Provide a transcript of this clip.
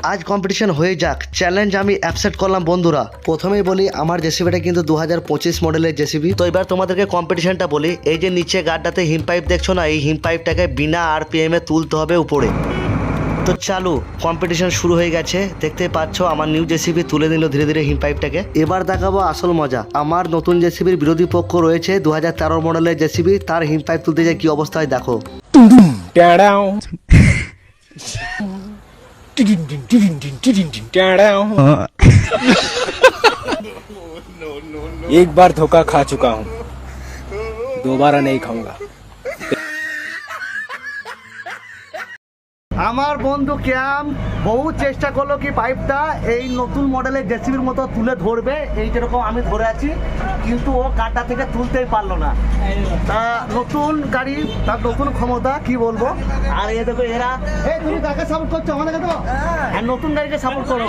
আজ কম্পিটিশন হয়ে যাক, চ্যালেঞ্জ আমি অ্যাকসেপ্ট করলাম বন্ধুরা। প্রথমেই বলি আমার জেসিবিটা কিন্তু 2025 মডেলের জেসিবি। তো এবার তোমাদেরকে কম্পিটিশনটা বলি। এই যে নিচে গাড্ডাতে হিম পাইপ দেখছো না, এই হিম পাইপটাকে বিনা আরপিএম এ তুলতে হবে উপরে। তো চালু, কম্পিটিশন শুরু হয়ে গেছে। দেখতে পাচ্ছ আমার নিউ জেসিবি তুলে নিল ধীরে ধীরে হিম পাইপটাকে। এবার দেখাবো আসল মজা। আমার নতুন জেসিবির বিরোধী পক্ষ রয়েছে 2013 মডেলের জেসিবি, তার হিম পাইপ তুলতে যায় কি অবস্থায় দেখো। एक बार धोखा खा चुका हूँ, दोबारा नहीं खाऊंगा। আমার বন্ধু ক্যাম বহু চেষ্টা করলো কি পাইপটা এই নতুন মডেলের জেসিবির মতো তুলে ধরবে, এই যেরকম আমি ধরে আছি, কিন্তু ও কাটা থেকে তুলতেই পারলো না। তা নতুন গাড়ি, তার নতুন ক্ষমতা, কি বলবো। আর এ দেখো এরা, এই তুমি কাকে সাপোর্ট করছো? আমাদেরকে তো, আর নতুন গাড়িকে সাপোর্ট করো।